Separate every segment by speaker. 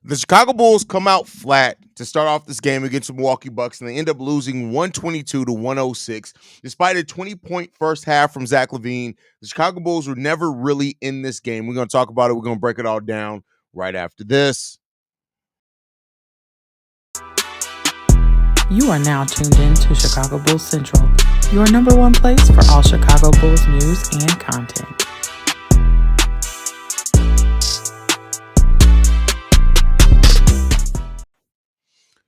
Speaker 1: The Chicago Bulls come out flat to start off this game against the Milwaukee Bucks, and they end up losing 122 to 106. Despite a 20-point first half from Zach LaVine, the Chicago Bulls were never really in this game. We're going to talk about it. We're going to break it all down right after this.
Speaker 2: You are now tuned in to Chicago Bulls Central, your number one place for all Chicago Bulls news and content.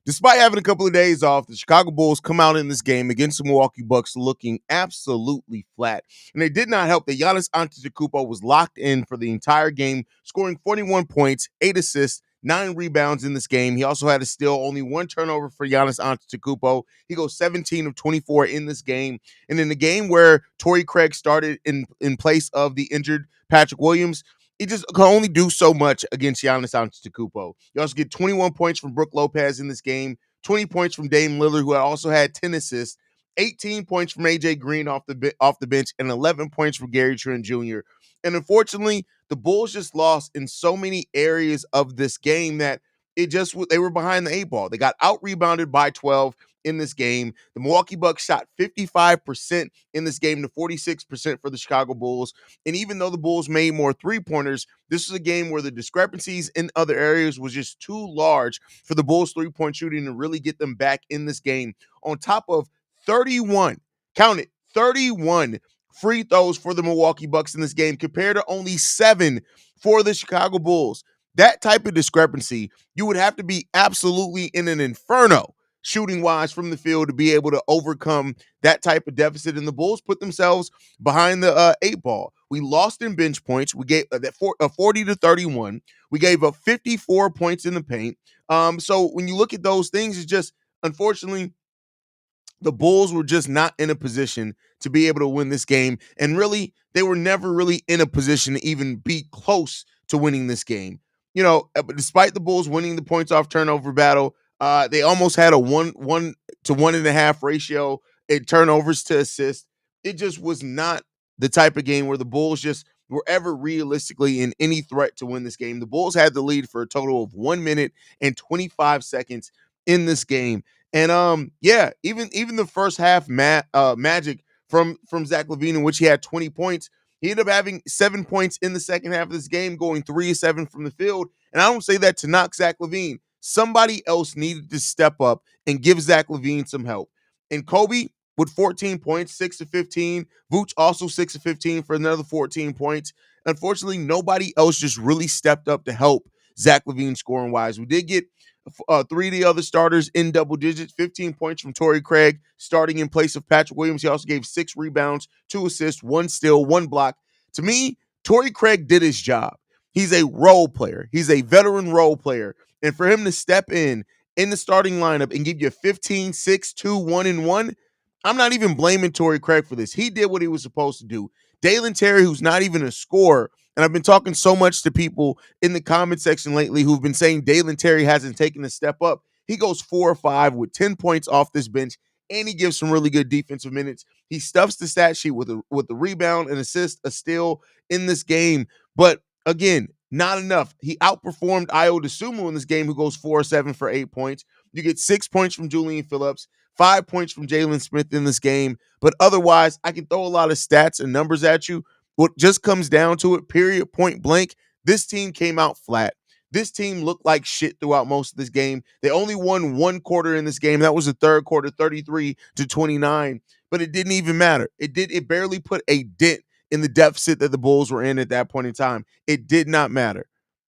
Speaker 1: Despite having a couple of days off, the Chicago Bulls come out in this game against the Milwaukee Bucks looking absolutely flat. And it did not help that Giannis Antetokounmpo was locked in for the entire game, scoring 41 points, 8 assists, 9 rebounds in this game. He also had a steal, only 1 turnover for Giannis Antetokounmpo. He goes 17 of 24 in this game. And in the game where Torrey Craig started in place of the injured Patrick Williams, he just can only do so much against Giannis Antetokounmpo. You also get 21 points from Brook Lopez in this game, 20 points from Dame Lillard, who also had 10 assists, 18 points from AJ Green off the bench, and 11 points from Gary Trent Jr. And unfortunately, the Bulls just lost in so many areas of this game that they were behind the 8 ball. They got out-rebounded by 12 in this game. The Milwaukee Bucks shot 55% in this game to 46% for the Chicago Bulls. And even though the Bulls made more three-pointers, this was a game where the discrepancies in other areas was just too large for the Bulls' three-point shooting to really get them back in this game. On top of 31, count it, 31 free throws for the Milwaukee Bucks in this game compared to only 7 for the Chicago Bulls. That type of discrepancy, you would have to be absolutely in an inferno shooting-wise from the field to be able to overcome that type of deficit. And the Bulls put themselves behind the 8 ball. We lost in bench points. We gave 40 to 31. We gave up 54 points in the paint. So when you look at those things, it's just, unfortunately, the Bulls were just not in a position to be able to win this game. And really, they were never really in a position to even be close to winning this game. You know, despite the Bulls winning the points off turnover battle, they almost had a 1 to 1.5 ratio in turnovers to assists. It just was not the type of game where the Bulls just were ever realistically in any threat to win this game. The Bulls had the lead for a total of 1 minute and 25 seconds in this game. And even the first half magic from Zach LaVine, in which he had 20 points, he ended up having 7 points in the second half of this game, going 3 of 7 from the field. And I don't say that to knock Zach LaVine. Somebody else needed to step up and give Zach LaVine some help. And Kobe with 14 points, 6 of 15. Vooch also 6 of 15 for another 14 points. Unfortunately, nobody else just really stepped up to help Zach LaVine scoring wise. We did get 3 of the other starters in double digits, 15 points from Torrey Craig starting in place of Patrick Williams. He also gave 6 rebounds, 2 assists, 1 steal, 1 block. To me, Torrey Craig did his job. He's a role player. He's a veteran role player. And for him to step in the starting lineup and give you 15, 6, 2, 1, and 1, I'm not even blaming Torrey Craig for this. He did what he was supposed to do. Dalen Terry, who's not even a scorer, and I've been talking so much to people in the comment section lately who've been saying Dalen Terry hasn't taken a step up. He goes 4 or 5 with 10 points off this bench, and he gives some really good defensive minutes. He stuffs the stat sheet with a rebound, an assist, a steal in this game. But again, not enough. He outperformed Dosunmu in this game, who goes 4 or 7 for 8 points. You get 6 points from Julian Phillips, 5 points from Jalen Smith in this game. But otherwise, I can throw a lot of stats and numbers at you. What just comes down to it, period, point blank, this team came out flat. This team looked like shit throughout most of this game. They only won 1 quarter in this game. That was the third quarter, 33 to 29. But it didn't even matter. It barely put a dent in the deficit that the Bulls were in at that point in time. It did not matter.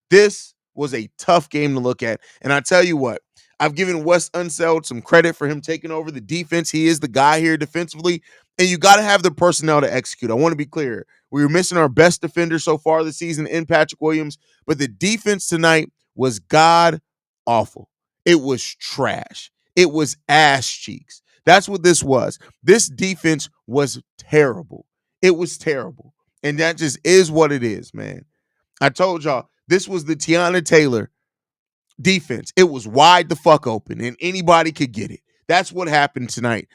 Speaker 1: This was a tough game to look at. And I tell you what, I've given Wes Unseld some credit for him taking over the defense. He is the guy here defensively. And you got to have the personnel to execute. I want to be clear. We were missing our best defender so far this season in Patrick Williams, but the defense tonight was god awful. It was trash. It was ass cheeks. That's what this was. This defense was terrible. It was terrible. And that just is what it is, man. I told y'all, this was the Tiana Taylor defense. It was wide the fuck open, and anybody could get it. That's what happened tonight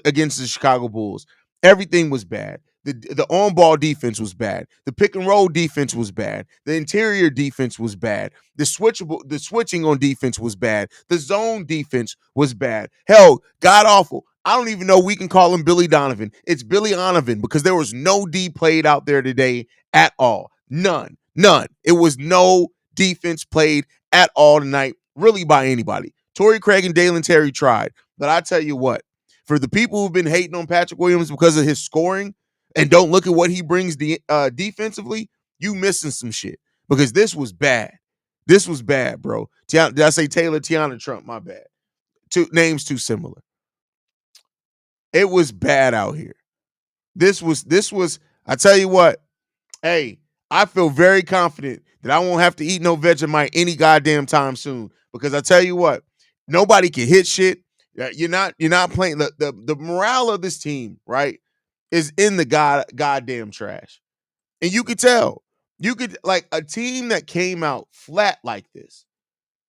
Speaker 1: against the Chicago Bulls. Everything was bad. The on-ball defense was bad. The pick and roll defense was bad. The interior defense was bad. The switching on defense was bad. The zone defense was bad. Hell, god awful. I don't even know we can call him Billy Donovan. It's Billy Donovan because there was no D played out there today at all. None. None. It was no defense played at all tonight, really by anybody. Torrey Craig and Dalen Terry tried. But I tell you what, for the people who've been hating on Patrick Williams because of his scoring and don't look at what he brings defensively, you missing some shit because this was bad. This was bad, bro. Did I say Taylor? Tiana Trump, my bad. Two names too similar. It was bad out here. This was, I tell you what, hey, I feel very confident that I won't have to eat no Vegemite any goddamn time soon because I tell you what, nobody can hit shit. You're not playing the morale of this team, right, is in the goddamn trash. And you could tell. You could, like, a team that came out flat like this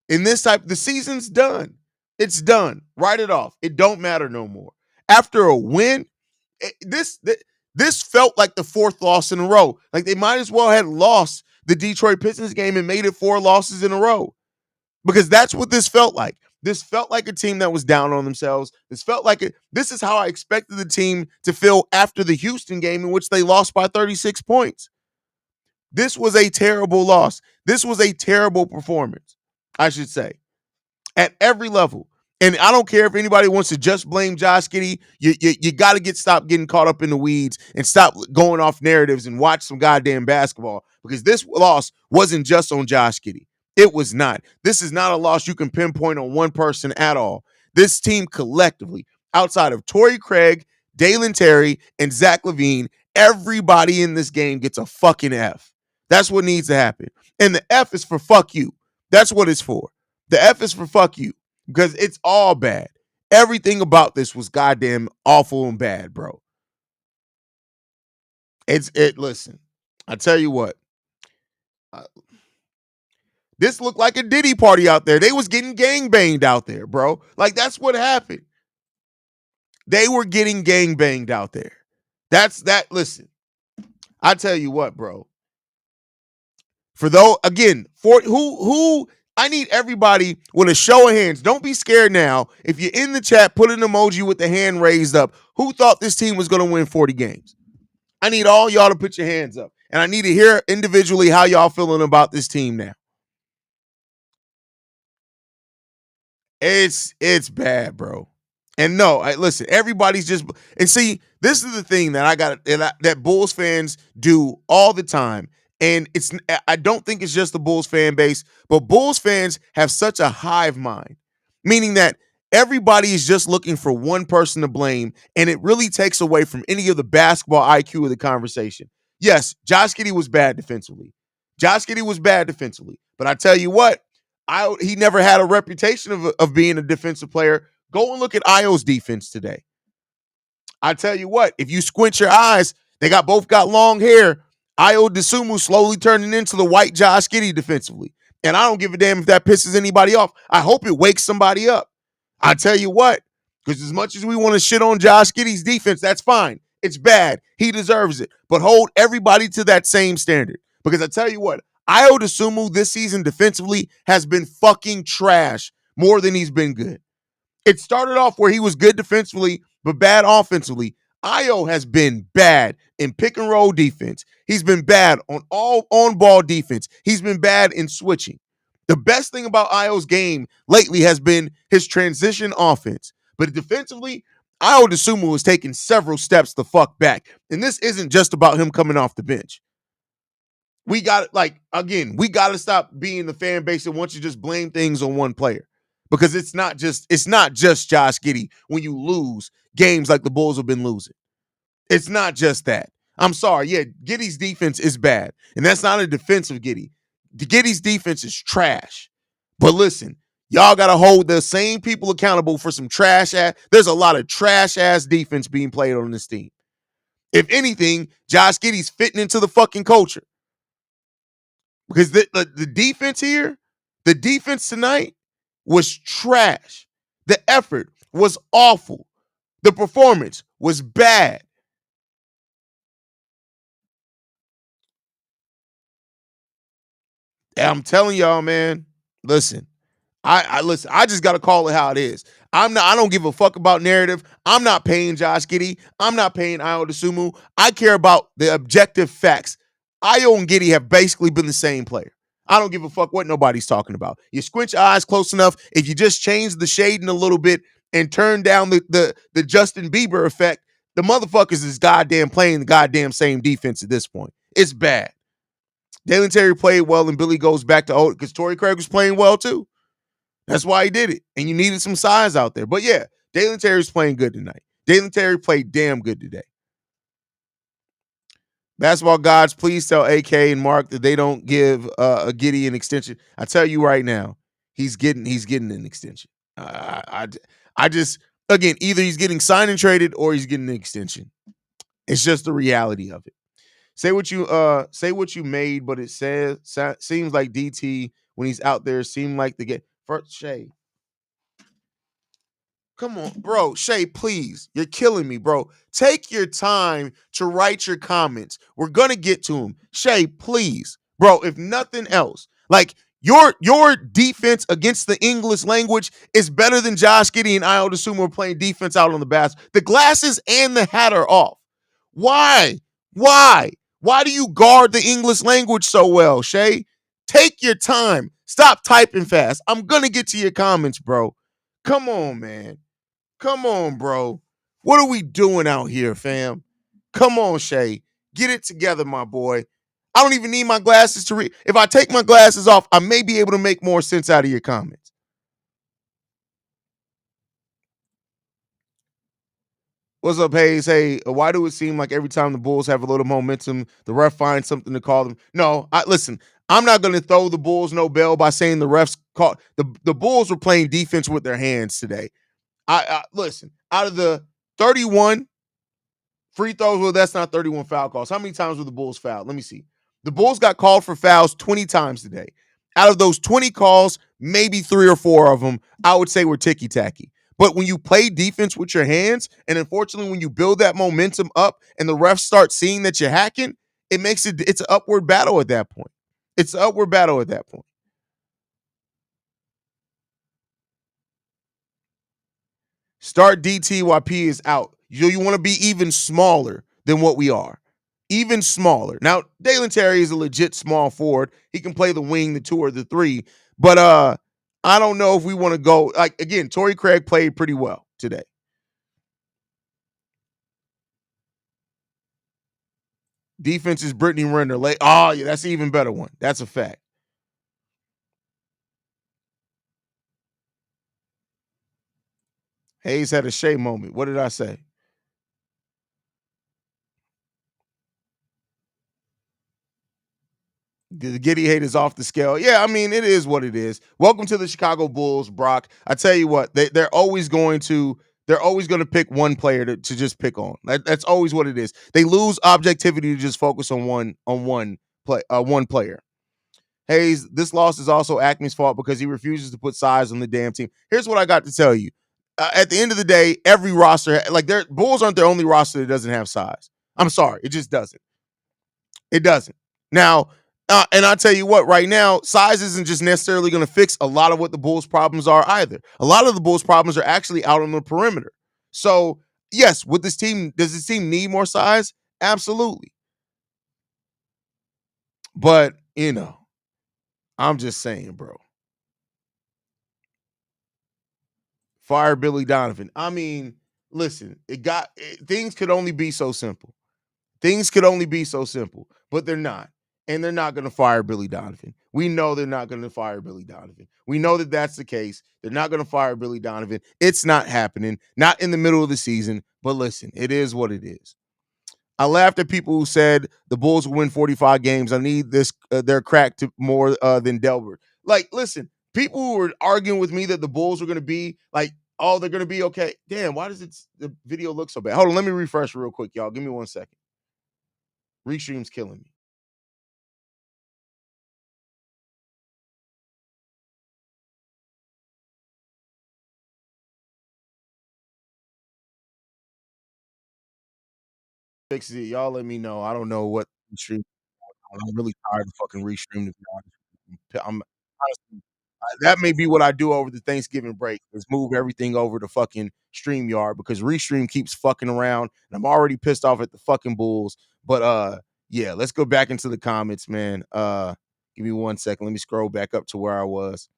Speaker 1: in this type, the season's done. It's done. Write it off. It don't matter no more. After a win, this felt like the fourth loss in a row. Like they might as well have lost the Detroit Pistons game and made it 4 losses in a row. Because that's what this felt like. This felt like a team that was down on themselves. This is how I expected the team to feel after the Houston game in which they lost by 36 points. This was a terrible loss. This was a terrible performance, I should say, at every level. And I don't care if anybody wants to just blame Josh Giddey. You got to stop getting caught up in the weeds and stop going off narratives and watch some goddamn basketball because this loss wasn't just on Josh Giddey. It was not. This is not a loss you can pinpoint on one person at all. This team collectively, outside of Torrey Craig, Dalen Terry, and Zach LaVine, everybody in this game gets a fucking F. That's what needs to happen. And the F is for fuck you. That's what it's for. The F is for fuck you because it's all bad. Everything about this was goddamn awful and bad, bro. Listen, I tell you what. This looked like a Diddy party out there. They was getting gangbanged out there, bro. Like, that's what happened. They were getting gangbanged out there. Listen, I tell you what, bro. For who I need everybody with a show of hands. Don't be scared now. If you're in the chat, put an emoji with the hand raised up. Who thought this team was going to win 40 games? I need all y'all to put your hands up. And I need to hear individually how y'all feeling about this team now. It's bad, bro. And no, listen, everybody's just, and see, this is the thing that that Bulls fans do all the time. And I don't think it's just the Bulls fan base, but Bulls fans have such a hive mind, meaning that everybody is just looking for one person to blame, and it really takes away from any of the basketball IQ of the conversation. Yes, Josh Giddey was bad defensively. But I tell you what, he never had a reputation of being a defensive player. Go and look at Io's defense today. I tell you what, if you squint your eyes, they both got long hair. Giddey and Dosunmu slowly turning into the white Josh Giddey defensively. And I don't give a damn if that pisses anybody off. I hope it wakes somebody up. I tell you what, because as much as we want to shit on Josh Giddey's defense, that's fine. It's bad. He deserves it. But hold everybody to that same standard. Because I tell you what, Giddey and Dosunmu this season defensively has been fucking trash more than he's been good. It started off where he was good defensively, but bad offensively. Ayo has been bad in pick and roll defense. He's been bad on all on-ball defense. He's been bad in switching. The best thing about Ayo's game lately has been his transition offense. But defensively, Giddey and Dosunmu has taken several steps the fuck back. And this isn't just about him coming off the bench. We got to stop being the fan base that wants to just blame things on one player. Because it's not just Josh Giddey when you lose games like the Bulls have been losing. It's not just that. I'm sorry. Yeah, Giddey's defense is bad. And that's not a defense of Giddey. Giddey's defense is trash. But listen, y'all got to hold the same people accountable for some trash ass. There's a lot of trash ass defense being played on this team. If anything, Josh Giddey's fitting into the fucking culture. Because the defense here, the defense tonight, was trash. The effort was awful. The performance was bad. And I'm telling y'all, man, listen, I listen, I just gotta call it how it is. I don't give a fuck about narrative. I'm not paying Josh Giddey. I'm not paying Io DeSumo. I care about the objective facts. Io and Giddey have basically been the same player. I don't give a fuck what nobody's talking about. You squint your eyes close enough. If you just change the shading a little bit and turn down the Justin Bieber effect, the motherfuckers is goddamn playing the goddamn same defense at this point. It's bad. Dalen Terry played well, and Billy goes back to old because Torrey Craig was playing well too. That's why he did it. And you needed some size out there. But yeah, Dalen Terry's playing good tonight. Dalen Terry played damn good today. Basketball gods, please tell AK and Mark that they don't give a Giddey an extension. I tell you right now, he's getting an extension. I just again either he's getting signed and traded or he's getting an extension. It's just the reality of it. Say what you made, but it seems like DT when he's out there seemed like the get first Shay. Come on, bro. Shay, please. You're killing me, bro. Take your time to write your comments. We're gonna get to them. Shay, please. Bro, if nothing else, like your defense against the English language is better than Josh Giddey and Io DeSumo playing defense out on the basket. The glasses and the hat are off. Why? Why? Why do you guard the English language so well, Shay? Take your time. Stop typing fast. I'm gonna get to your comments, bro. Come on, man. Come on, bro. What are we doing out here, fam? Come on, Shay. Get it together, my boy. I don't even need my glasses to read. If I take my glasses off, I may be able to make more sense out of your comments. What's up, Haize? Hey, why do it seem like every time the Bulls have a little momentum, the ref finds something to call them? No, listen. I'm not going to throw the Bulls no bell by saying the refs caught the Bulls were playing defense with their hands today. I listen, out of the 31 free throws, well, that's not 31 foul calls. How many times were the Bulls fouled? Let me see. The Bulls got called for fouls 20 times today. Out of those 20 calls, maybe 3 or 4 of them, I would say were ticky-tacky. But when you play defense with your hands, and unfortunately, when you build that momentum up and the refs start seeing that you're hacking, it's an upward battle at that point. It's an upward battle at that point. Start DTYP is out. You want to be even smaller than what we are. Even smaller. Now, Dalen Terry is a legit small forward. He can play the wing, the 2 or the 3. But I don't know if we want to go. Like, again, Torrey Craig played pretty well today. Defense is Brittany Renner. Oh, yeah, that's an even better one. That's a fact. Haize had a Shea moment. What did I say? The Giddey hate is off the scale. Yeah, I mean, it is what it is. Welcome to the Chicago Bulls, Brock. I tell you what, they're always going to pick one player to just pick on. That's always what it is. They lose objectivity to just focus on one player. Haize, this loss is also Acme's fault because he refuses to put size on the damn team. Here's what I got to tell you. At the end of the day, every roster, like their Bulls aren't their only roster that doesn't have size. I'm sorry, it just doesn't. It doesn't. Now, and I'll tell you what, right now, size isn't just necessarily going to fix a lot of what the Bulls' problems are either. A lot of the Bulls' problems are actually out on the perimeter. So, yes, does this team need more size? Absolutely. But, I'm just saying, bro. Fire Billy Donovan. I mean, listen, things could only be so simple. Things could only be so simple, but they're not. And they're not going to fire Billy Donovan. We know they're not going to fire Billy Donovan. We know that that's the case. They're not going to fire Billy Donovan. It's not happening. Not in the middle of the season. But listen, it is what it is. I laughed at people who said the Bulls will win 45 games. I need their crack to more than Delbert. Like, listen, people who were arguing with me that the Bulls were going to be like, oh, they're going to be okay. Damn, why does the video look so bad? Hold on, let me refresh real quick, y'all. Give me 1 second. Restream's killing me. Fix it. Y'all let me know. I don't know what stream. I'm really tired of fucking restream to be honest. I'm honestly, that may be what I do over the Thanksgiving break is move everything over to fucking StreamYard because Restream keeps fucking around and I'm already pissed off at the fucking Bulls. But yeah, let's go back into the comments, man. Give me 1 second. Let me scroll back up to where I was.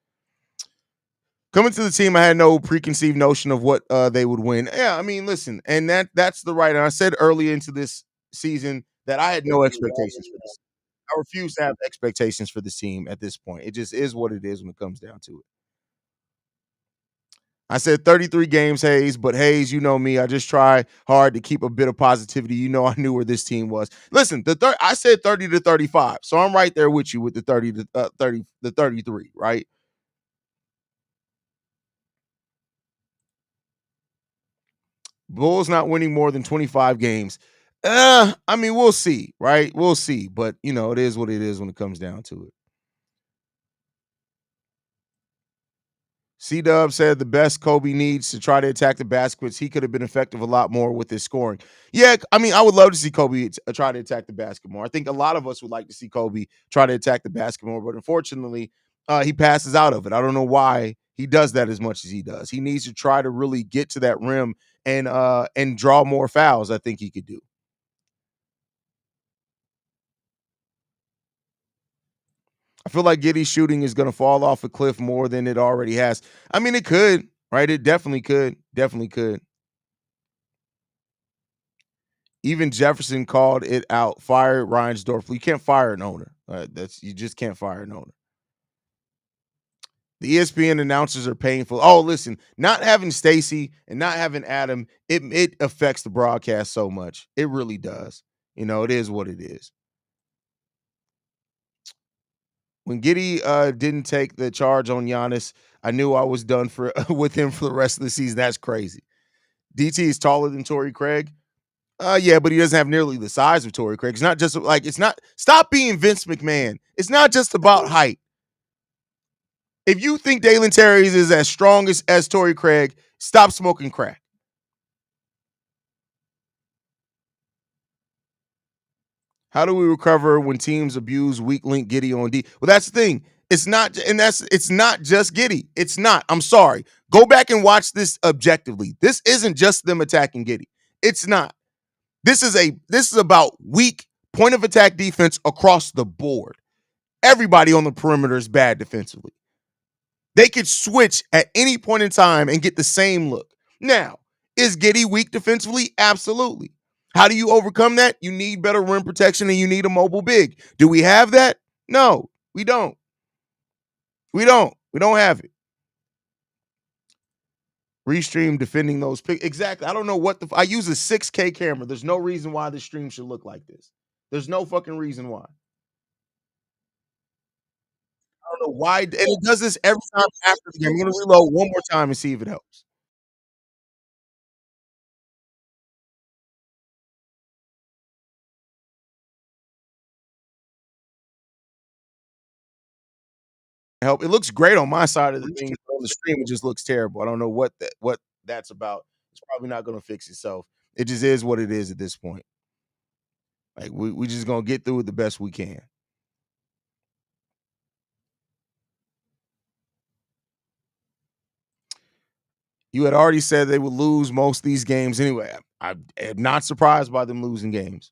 Speaker 1: Coming to the team, I had no preconceived notion of what they would win. Yeah, I mean, listen, and that's the right. And I said early into this season that I had no expectations for this. I refuse to have expectations for this team at this point. It just is what it is when it comes down to it. I said 33 games, Haize, but Haize, you know me. I just try hard to keep a bit of positivity. You know, I knew where this team was. Listen, I said 30 to 35, so I'm right there with you with the 30 to 30, the 33, right? Bulls not winning more than 25 games. I mean, we'll see, right? We'll see, but you know, it is what it is when it comes down to it. C Dub said the best Kobe needs to try to attack the baskets. He could have been effective a lot more with his scoring. Yeah, I mean, I would love to see Kobe try to attack the basket more. I think a lot of us would like to see Kobe try to attack the basket more, but unfortunately, he passes out of it. I don't know why he does that as much as he does. He needs to try to really get to that rim and draw more fouls. I think he could do. I feel like Giddey's shooting is going to fall off a cliff more than it already has. I mean, it could, right? It definitely could. Definitely could. Even Jefferson called it out. Fire Reinsdorf. You can't fire an owner. You just can't fire an owner. The ESPN announcers are painful. Oh, listen, not having Stacy and not having Adam, it affects the broadcast so much. It really does. You know, it is what it is. When Giddey didn't take the charge on Giannis, I knew I was done for with him for the rest of the season. That's crazy. DT is taller than Torrey Craig. Yeah, but he doesn't have nearly the size of Torrey Craig. It's not just like it's not. Stop being Vince McMahon. It's not just about height. If you think Dalen Terry is as strong as Torrey Craig, stop smoking crack. How do we recover when teams abuse weak link Giddey on D? Well, that's the thing. It's not, and it's not just Giddey. It's not. I'm sorry. Go back and watch this objectively. This isn't just them attacking Giddey. It's not. This is about weak point of attack defense across the board. Everybody on the perimeter is bad defensively. They could switch at any point in time and get the same look. Now, is Giddey weak defensively? Absolutely. How do you overcome that? You need better rim protection and you need a mobile big. Do we have that? No, we don't. We don't. We don't have it. Restream defending those picks. Exactly. I don't know what I use a 6K camera. There's no reason why the stream should look like this. There's no fucking reason why. I don't know why. And it does this every time after the game. I'm going to reload one more time and see if it helps. Help. It looks great on my side of the thing. On the stream, it just looks terrible. I don't know what that's about. It's probably not going to fix itself. It just is what it is at this point. Like we just gonna get through it the best we can. You had already said they would lose most of these games anyway. I am not surprised by them losing games.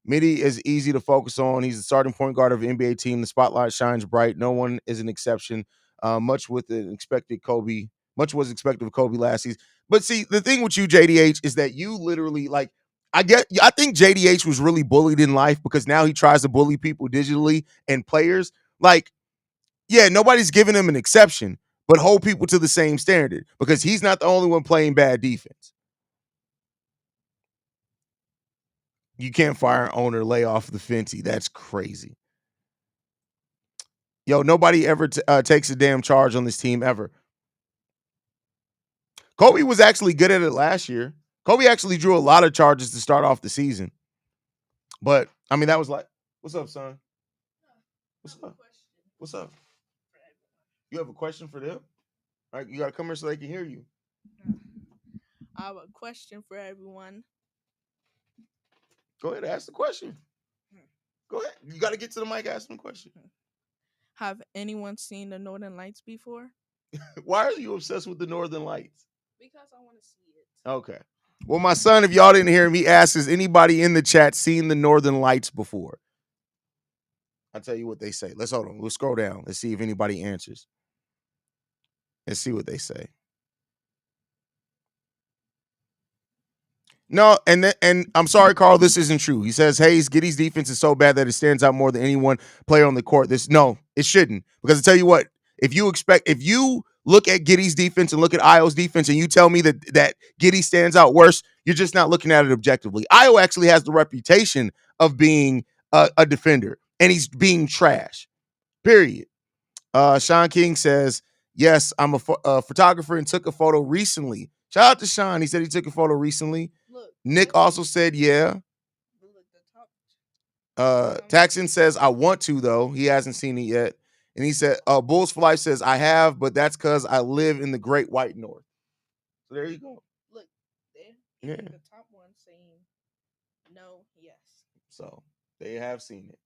Speaker 1: Midi is easy to focus on. He's the starting point guard of an NBA team. The spotlight shines bright. No one is an exception. Much was expected of Kobe last season. But see, the thing with you, JDH, is that you literally like. I think JDH was really bullied in life because now he tries to bully people digitally and players. Like, yeah, nobody's giving him an exception, but hold people to the same standard because he's not the only one playing bad defense. You can't fire an owner, lay off the Fenty. That's crazy. Yo, nobody ever takes a damn charge on this team ever. Kobe was actually good at it last year. Kobe actually drew a lot of charges to start off the season. But, I mean, that was like, what's up, son? What's up? What's up? You have a question for them? All right, you got to come here so they can hear you.
Speaker 3: I have a question for everyone.
Speaker 1: Go ahead, ask the question. Go ahead. You got to get to the mic, ask them a question.
Speaker 3: Have anyone seen the Northern Lights before?
Speaker 1: Why are you obsessed with the Northern Lights?
Speaker 3: Because I want to see it.
Speaker 1: Okay. Well, my son, if y'all didn't hear him, he asked, has anybody in the chat seen the Northern Lights before? I'll tell you what they say. Let's hold on. We'll scroll down. Let's see if anybody answers. Let's see what they say. No, and I'm sorry, Carl, this isn't true. He says, Haize, Giddey's defense is so bad that it stands out more than any one player on the court. No, it shouldn't. Because I tell you what, if you look at Giddey's defense and look at Io's defense and you tell me that Giddey stands out worse, you're just not looking at it objectively. Io actually has the reputation of being a defender, and he's being trash, period. Sean King says, yes, I'm a photographer and took a photo recently. Shout out to Sean. He said he took a photo recently. Nick also said, yeah. Taxon says, I want to, though. He hasn't seen it yet. And he said, Bulls for Life says, I have, but that's because I live in the Great White North. So there you go.
Speaker 3: Look,
Speaker 1: yeah.
Speaker 3: The top one saying no, yes.
Speaker 1: So they have seen it.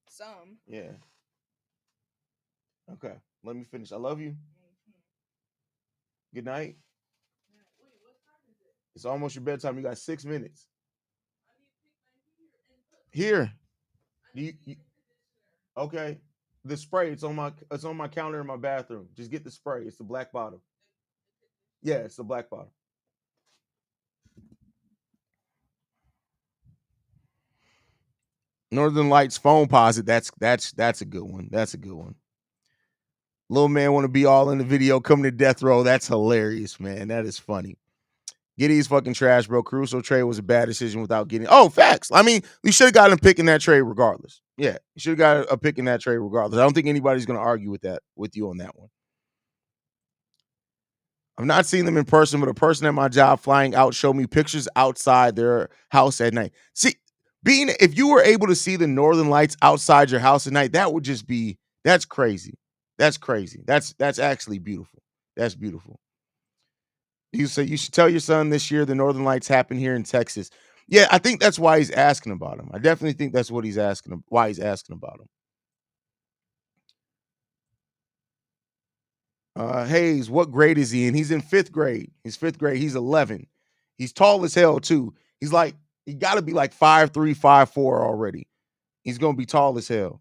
Speaker 3: Some.
Speaker 1: Yeah. Okay. Let me finish. I love you. Good night.
Speaker 3: Wait, what time is it?
Speaker 1: It's almost your bedtime. You got 6 minutes. Here. Okay. The spray. It's on my counter in my bathroom. Just get the spray. It's the black bottle. Yeah, it's the black bottle. Northern Lights phone posit. That's a good one. That's a good one. Little man want to be all in the video coming to death row. That's hilarious, man. That is funny. Giddey's fucking trash, bro. Caruso trade was a bad decision without getting. Oh, facts. I mean, we should have gotten a pick in that trade regardless. Yeah, you should have got a pick in that trade regardless. I don't think anybody's going to argue with you on that one. I've not seen them in person, but a person at my job flying out showed me pictures outside their house at night. See, if you were able to see the Northern Lights outside your house at night, that would just be, that's crazy. That's crazy. That's actually beautiful. That's beautiful. You say you should tell your son this year the Northern Lights happen here in Texas. Yeah, I think that's why he's asking about him. I definitely think that's what he's asking, why he's asking about him. Haize, what grade is he in? He's in 5th grade. He's 5th grade. He's 11. He's tall as hell, too. He's like, he got to be like 5'3", 5'4" already. He's going to be tall as hell.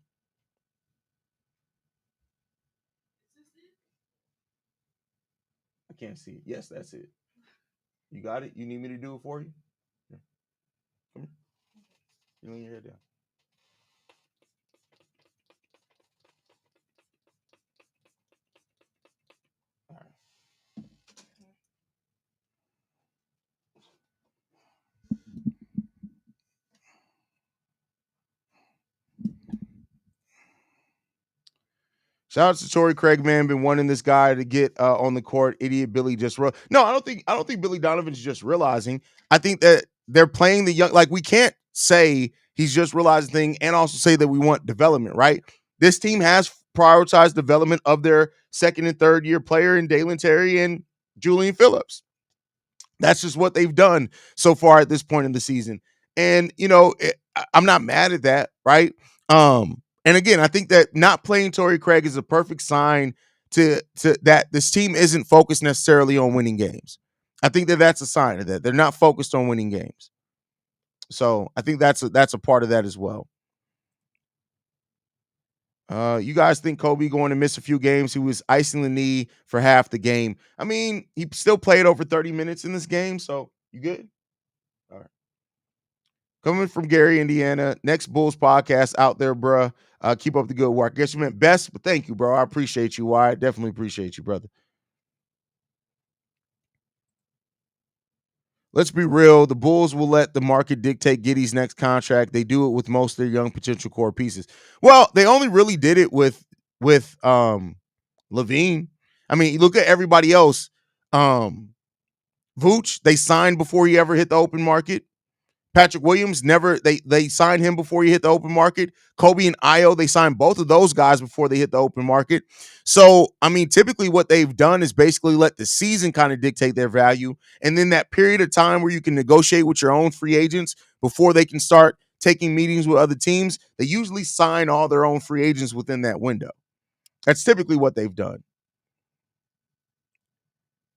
Speaker 1: I can't see it. Yes, that's it. You got it? You need me to do it for you? Here. Come here. You lean your head down. All right. Shout out to Torrey Craig, man. Been wanting this guy to get on the court. Idiot Billy just no, I don't think Billy Donovan's just realizing. I think that they're playing the young. Like, we can't say he's just realizing thing and also say that we want development, right? This team has prioritized development of their 2nd and 3rd year player in Dalen Terry and Julian Phillips. That's just what they've done so far at this point in the season. And, I'm not mad at that, right? And again, I think that not playing Torrey Craig is a perfect sign to that this team isn't focused necessarily on winning games. I think that that's a sign of that. They're not focused on winning games. So I think that's a part of that as well. You guys think Kobe going to miss a few games? He was icing the knee for half the game. I mean, he still played over 30 minutes in this game, so you good? All right. Coming from Gary, Indiana. Next Bulls podcast out there, bruh. Keep up the good work. I guess you meant best, but thank you, bro. I appreciate you, Wyatt. Definitely appreciate you, brother. Let's be real. The Bulls will let the market dictate Giddey's next contract. They do it with most of their young potential core pieces. Well, they only really did it with Levine. I mean, you look at everybody else. Vooch, they signed before he ever hit the open market. Patrick Williams, they signed him before he hit the open market. Kobe and Io, they signed both of those guys before they hit the open market. So, I mean, typically what they've done is basically let the season kind of dictate their value. And then that period of time where you can negotiate with your own free agents before they can start taking meetings with other teams, they usually sign all their own free agents within that window. That's typically what they've done.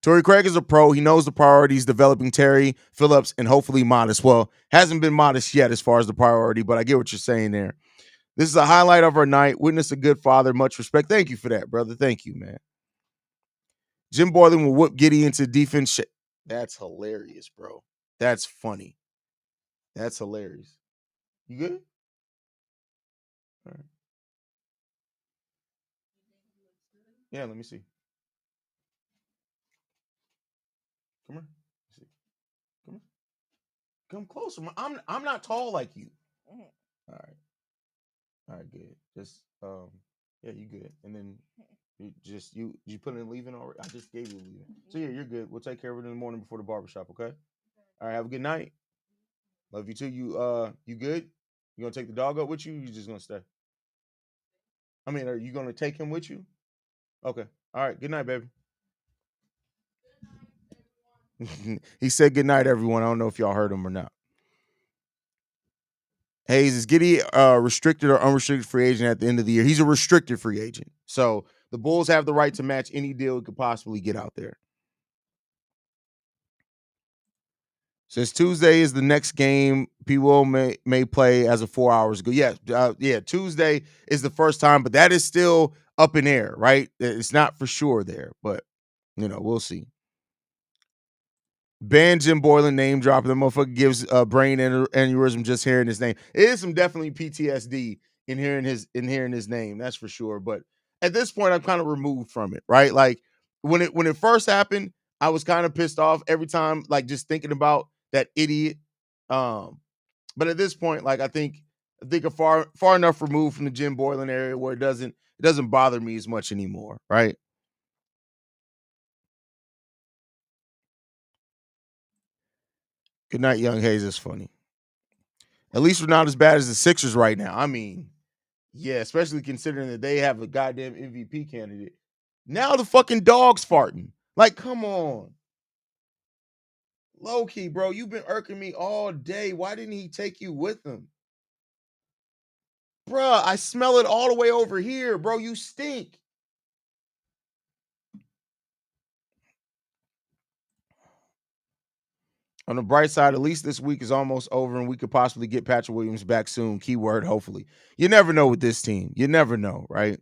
Speaker 1: Torrey Craig is a pro. He knows the priorities, developing Terry, Phillips, and hopefully Modest. Well, hasn't been Modest yet as far as the priority, but I get what you're saying there. This is a highlight of our night. Witness a good father. Much respect. Thank you for that, brother. Thank you, man. Jim Boylan will whoop Giddey into defense. That's hilarious, bro. That's funny. That's hilarious. You good? All right. Yeah, let me see. Come here. See. Come here. Come closer. I'm not tall like you. All right. All right, good. Just yeah, you good. And then you put in leaving already. I just gave you leaving. So yeah, you're good. We'll take care of it in the morning before the barbershop, okay? All right, have a good night. Love you too. You good? You gonna take the dog up with you? Or you just gonna stay? I mean, are you gonna take him with you? Okay. All right. Good night, baby. He said good night, everyone. I don't know if y'all heard him or not. Haize, is Giddey restricted or unrestricted free agent at the end of the year? He's a restricted free agent. So the Bulls have the right to match any deal he could possibly get out there. Since Tuesday is the next game, people may play as of 4 hours ago. Yeah, Tuesday is the first time, but that is still up in air, right? It's not for sure there, but we'll see. Ban Jim Boylan name dropping. The motherfucker gives a brain aneurysm just hearing his name. It is some definitely PTSD in hearing his name, that's for sure. But at this point, I'm kind of removed from it, right? Like when it first happened, I was kind of pissed off every time, like just thinking about that idiot. But at this point, like I think a far enough removed from the Jim Boylan area where it doesn't bother me as much anymore, right? Good night, young Haize is funny. At least we're not as bad as the Sixers right now. I mean, yeah, especially considering that they have a goddamn MVP candidate. Now the fucking dog's farting. Like, come on. Low key, bro, you've been irking me all day. Why didn't he take you with him? Bruh, I smell it all the way over here, bro. You stink. On the bright side, at least this week is almost over and we could possibly get Patrick Williams back soon. Keyword, hopefully. You never know with this team. You never know, right?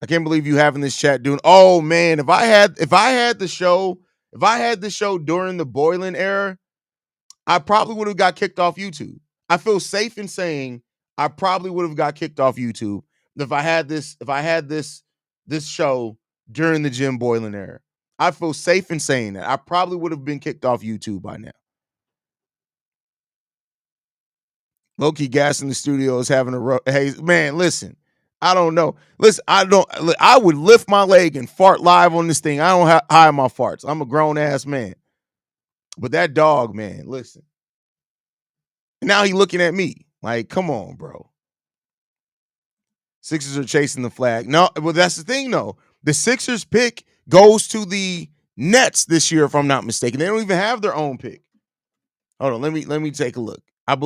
Speaker 1: I can't believe you having this chat doing. Oh man, if I had the show during the Boylan era, I probably would have got kicked off YouTube. I feel safe in saying I probably would have got kicked off YouTube if I had this show during the Jim Boylan era. I feel safe in saying that. I probably would have been kicked off YouTube by now. Low-key gas in the studio is having hey, man, listen. I don't know. Listen, I would lift my leg and fart live on this thing. I don't hide my farts. I'm a grown-ass man. But that dog, man, listen. Now he looking at me. Like, come on, bro. Sixers are chasing the flag. No, well, that's the thing, though. The Sixers pick goes to the Nets this year, if I'm not mistaken. They don't even have their own pick. Hold on, let me take a look. I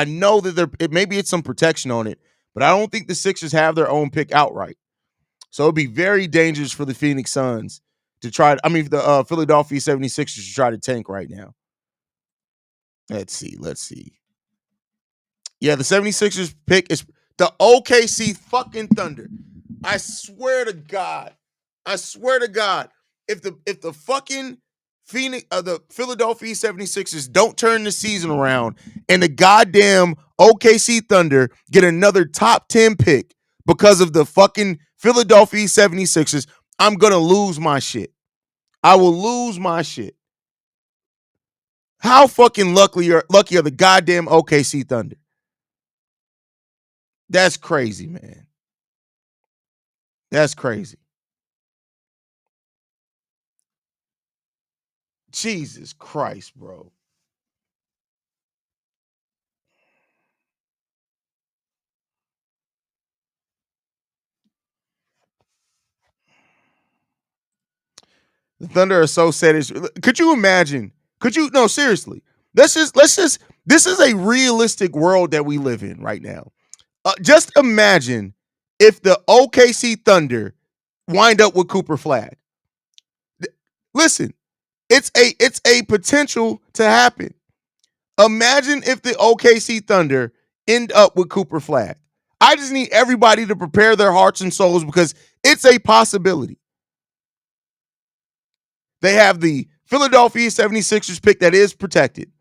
Speaker 1: know that maybe it's some protection on it, but I don't think the Sixers have their own pick outright. So it'd be very dangerous for the Phoenix Suns to try. The Philadelphia 76ers to try to tank right now. Let's see. Yeah, the 76ers pick is the OKC fucking Thunder. I swear to God, if the fucking the Philadelphia 76ers don't turn the season around and the goddamn OKC Thunder get another top 10 pick because of the fucking Philadelphia 76ers, I'm going to lose my shit. I will lose my shit. How fucking lucky are the goddamn OKC Thunder? That's crazy, man. That's crazy. Jesus Christ, bro. The Thunder are so sad. Could you imagine? No, seriously. Let's just this is a realistic world that we live in right now. Just imagine if the OKC Thunder wind up with Cooper Flag. Listen, it's a potential to happen. Imagine if the OKC Thunder end up with Cooper Flag. I just need everybody to prepare their hearts and souls because it's a possibility. They have the Philadelphia 76ers pick that is protected,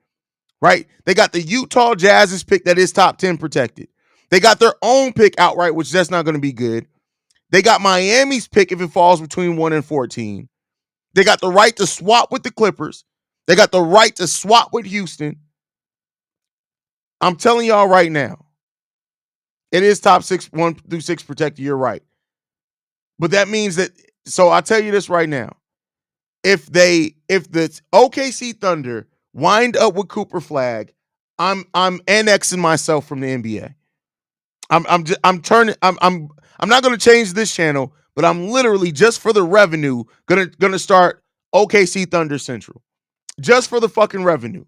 Speaker 1: right? They got the Utah Jazz's pick that is top 10 protected. They got their own pick outright, which that's not going to be good. They got Miami's pick if it falls between 1 and 14. They got the right to swap with the Clippers. They got the right to swap with Houston. I'm telling y'all right now, it is top 6, 1 through 6 protected. You're right. But that means that, so I'll tell you this right now. If the OKC Thunder wind up with Cooper Flag, I'm annexing myself from the NBA. I'm not going to change this channel, but I'm literally just for the revenue gonna start OKC Thunder Central, just for the fucking revenue.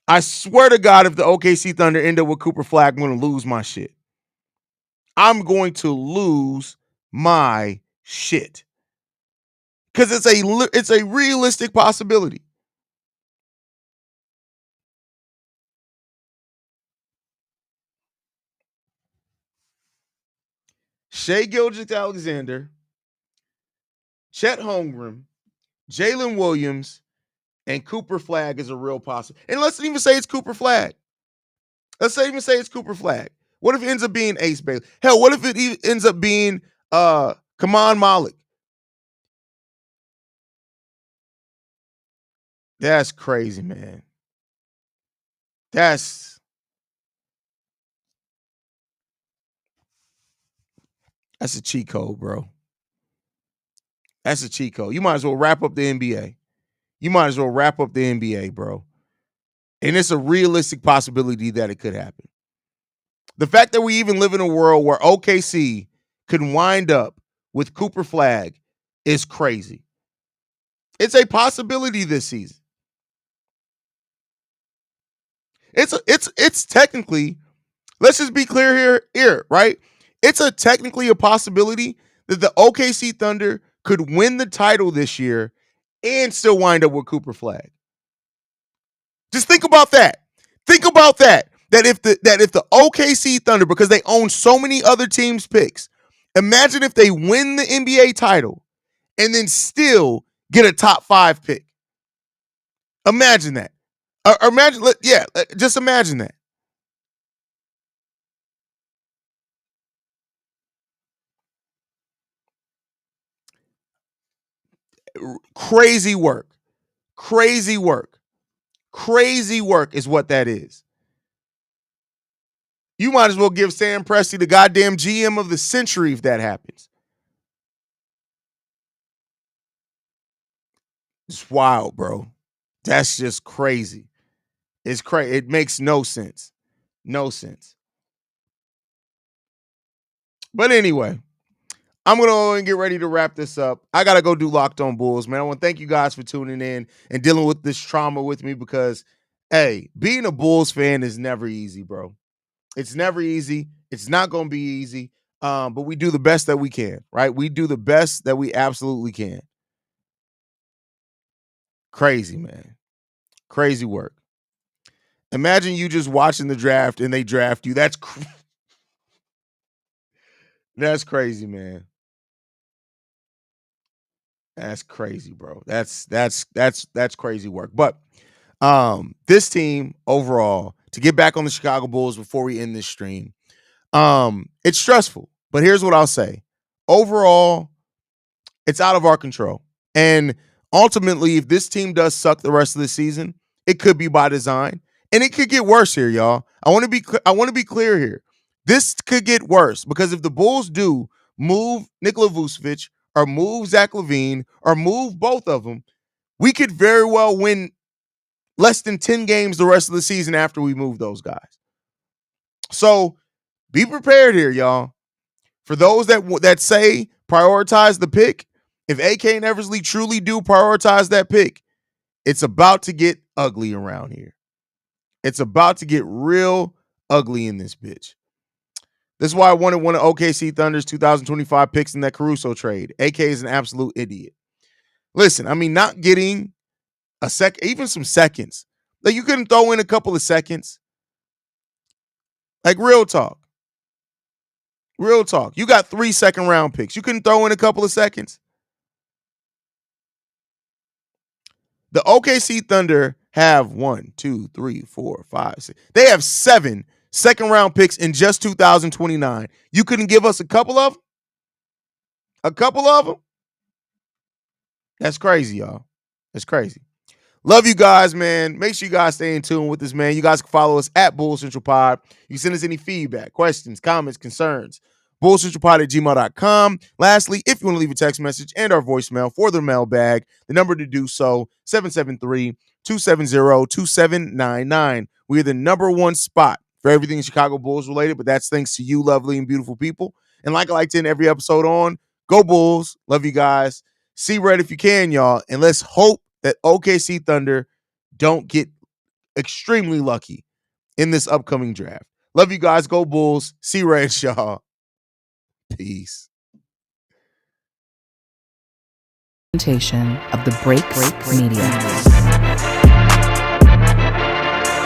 Speaker 1: I swear to God, if the OKC Thunder end up with Cooper Flag, I'm going to lose my shit. I'm going to lose my shit because it's a realistic possibility. Shai Gilgeous-Alexander, Chet Holmgren, Jalen Williams, and Cooper Flag is a real possibility. And let's even say it's Cooper Flag. Let's even say it's Cooper Flag. What if it ends up being Ace Bailey? Hell, what if it ends up being Kaman Malik? That's crazy, man. That's a cheat code, bro. That's a cheat code. You might as well wrap up the NBA. You might as well wrap up the NBA, bro. And it's a realistic possibility that it could happen. The fact that we even live in a world where OKC could wind up with Cooper Flag is crazy. It's a possibility this season. It's technically, let's just be clear here, right? It's technically a possibility that the OKC Thunder could win the title this year and still wind up with Cooper Flag. Just think about that. Think about that. That if the OKC Thunder, because they own so many other teams' picks, imagine if they win the NBA title and then still get a top 5 pick. Imagine that. Just imagine that. Crazy work. Crazy work. Crazy work is what that is. You might as well give Sam Presti the goddamn GM of the century if that happens. It's wild, bro. That's just crazy. It's crazy. It makes no sense. No sense. But anyway, I'm going to go and get ready to wrap this up. I got to go do Locked On Bulls, man. I want to thank you guys for tuning in and dealing with this trauma with me because, hey, being a Bulls fan is never easy, bro. It's never easy. It's not going to be easy, but we do the best that we can, right? We do the best that we absolutely can. Crazy, man. Crazy work. Imagine you just watching the draft and they draft you. That's crazy, man. That's crazy, bro. That's crazy work. But this team overall, to get back on the Chicago Bulls before we end this stream, it's stressful. But here's what I'll say. Overall, it's out of our control. And ultimately, if this team does suck the rest of the season, it could be by design. And it could get worse here, y'all. I want to be clear here. This could get worse because if the Bulls do move Nikola Vucevic or move Zach LaVine or move both of them, we could very well win less than 10 games the rest of the season after we move those guys. So be prepared here, y'all. For those that say prioritize the pick, if AK and Eversley truly do prioritize that pick, it's about to get ugly around here. It's about to get real ugly in this bitch. This is why I wanted one of OKC Thunder's 2025 picks in that Caruso trade. AK is an absolute idiot. Listen, I mean, not getting a second, even some seconds. Like, you couldn't throw in a couple of seconds. Like, real talk. Real talk. You got 3 second-round picks. You couldn't throw in a couple of seconds. The OKC Thunder have 1, 2, 3, 4, 5, 6. They have 7 second-round picks in just 2029. You couldn't give us a couple of them? A couple of them? That's crazy, y'all. That's crazy. Love you guys, man. Make sure you guys stay in tune with this, man. You guys can follow us at Bull Central Pod. You can send us any feedback, questions, comments, concerns. BullCentralPod@gmail.com. Lastly, if you want to leave a text message and our voicemail for the mailbag, the number to do so, 773-270-2799. We are the number 1 spot for everything Chicago Bulls related, but that's thanks to you, lovely and beautiful people. And like I like to end every episode on, go Bulls. Love you guys. See red if you can, y'all. And let's hope that OKC Thunder don't get extremely lucky in this upcoming draft. Love you guys. Go Bulls. See red, y'all. Peace.
Speaker 2: Presentation of the Break Media.